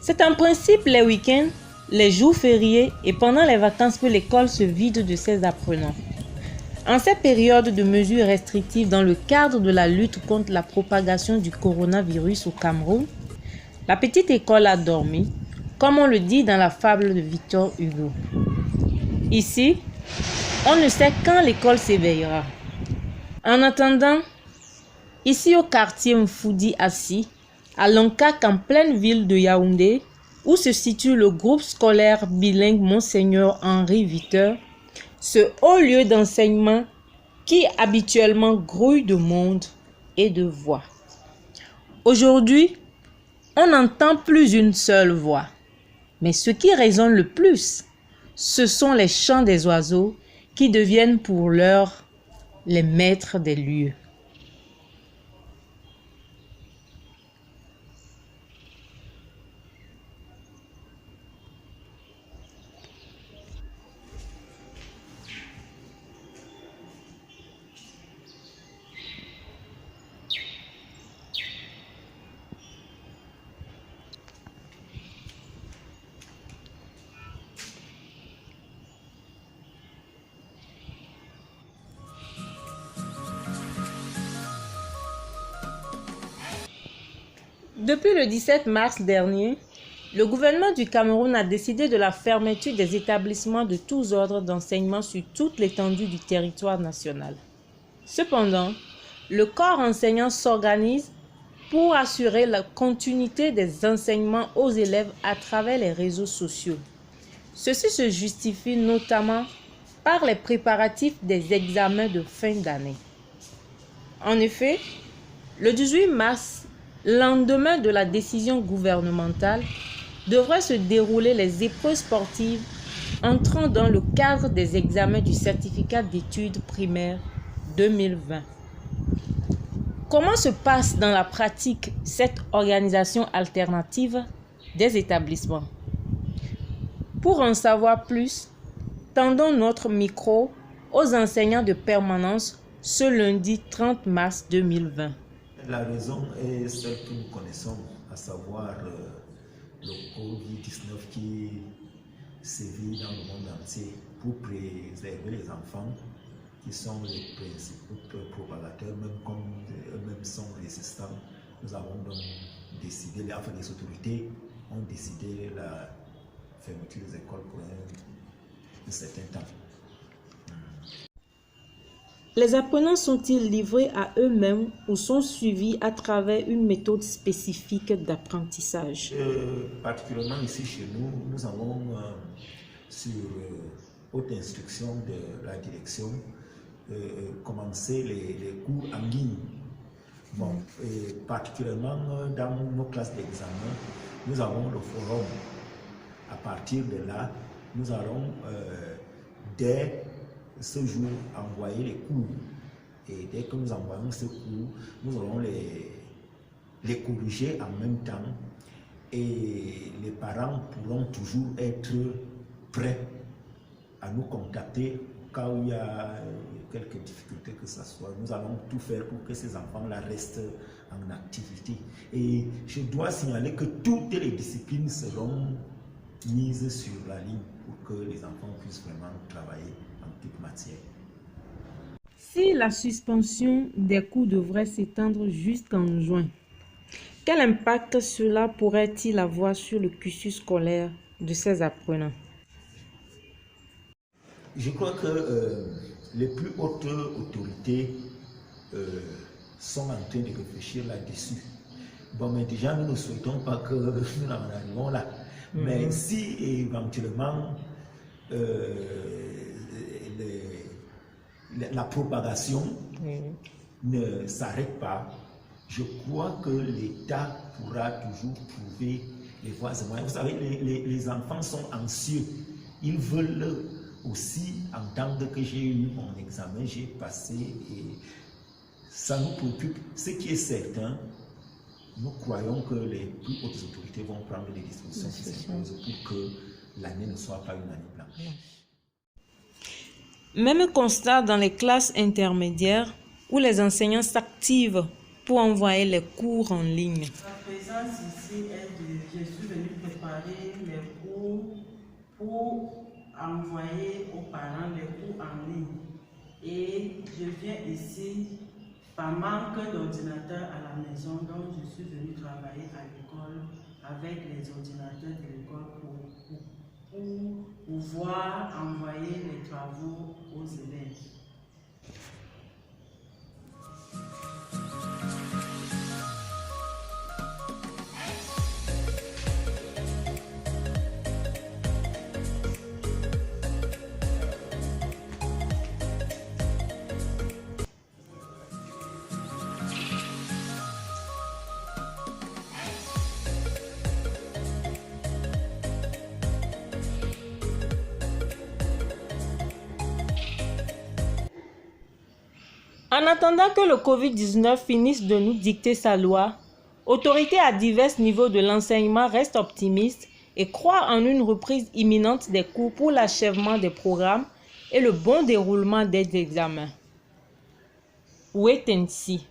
C'est en principe les week-ends, les jours fériés et pendant les vacances que l'école se vide de ses apprenants. En cette période de mesures restrictives dans le cadre de la lutte contre la propagation du coronavirus au Cameroun, la petite école a dormi, comme on le dit dans la fable de Victor Hugo. Ici, on ne sait quand l'école s'éveillera. En attendant, ici au quartier Mfoudi Assi, à Lankac en pleine ville de Yaoundé, où se situe le groupe scolaire bilingue Monseigneur Henri Viteur, ce haut lieu d'enseignement qui habituellement grouille de monde et de voix. Aujourd'hui, on n'entend plus une seule voix, mais ce qui résonne le plus, ce sont les chants des oiseaux qui deviennent pour l'heure les maîtres des lieux. Depuis le 17 mars dernier, le gouvernement du Cameroun a décidé de la fermeture des établissements de tous ordres d'enseignement sur toute l'étendue du territoire national. Cependant, le corps enseignant s'organise pour assurer la continuité des enseignements aux élèves à travers les réseaux sociaux. Ceci se justifie notamment par les préparatifs des examens de fin d'année. En effet, le 18 mars, lendemain de la décision gouvernementale, devraient se dérouler les épreuves sportives entrant dans le cadre des examens du certificat d'études primaires 2020. Comment se passe dans la pratique cette organisation alternative des établissements? Pour en savoir plus, tendons notre micro aux enseignants de permanence ce lundi 30 mars 2020. La raison est celle que nous connaissons, à savoir le Covid-19 qui sévit dans le monde entier pour préserver les enfants qui sont les principaux propagateurs, même comme eux-mêmes sont résistants. Nous avons donc décidé, les autorités ont décidé la fermeture des écoles pour un certain temps. Les apprenants sont-ils livrés à eux-mêmes ou sont suivis à travers une méthode spécifique d'apprentissage? Particulièrement ici chez nous, nous avons sur haute instruction de la direction commencé les cours en ligne. Bon, et particulièrement dans nos classes d'examen, nous avons le forum. À partir de là, nous allons dès ce jour envoyer les cours. Et dès que nous envoyons ces cours, nous allons les corriger en même temps. Et les parents pourront toujours être prêts à nous contacter quand il y a quelques difficultés que ce soit. Nous allons tout faire pour que ces enfants-là restent en activité. Et je dois signaler que toutes les disciplines seront mises sur la ligne pour que les enfants puissent vraiment travailler en toute matière. Si la suspension des cours devrait s'étendre jusqu'en juin, quel impact cela pourrait-il avoir sur le cursus scolaire de ces apprenants? Je crois que les plus hautes autorités sont en train de réfléchir là-dessus. Bon, mais déjà, nous ne souhaitons pas que nous en arrivons là. Mais si éventuellement la propagation ne s'arrête pas, je crois que l'État pourra toujours trouver les voies et moyens. Vous savez, les enfants sont anxieux. Ils veulent aussi entendre que j'ai eu mon examen, j'ai passé et ça nous préoccupe. Ce qui est certain, nous croyons que les plus hautes autorités vont prendre des dispositions qui s'imposent pour que l'année ne soit pas une année blanche. Même constat dans les classes intermédiaires où les enseignants s'activent pour envoyer les cours en ligne? La présence ici est je suis venue préparer les cours pour envoyer aux parents les cours en ligne. Et je viens ici par manque d'ordinateur à la maison, donc je suis venue travailler à l'école avec les ordinateurs de l'école pour pouvoir envoyer les travaux aux élèves. En attendant que le Covid-19 finisse de nous dicter sa loi, autorités à divers niveaux de l'enseignement restent optimistes et croient en une reprise imminente des cours pour l'achèvement des programmes et le bon déroulement des examens. Wait and see.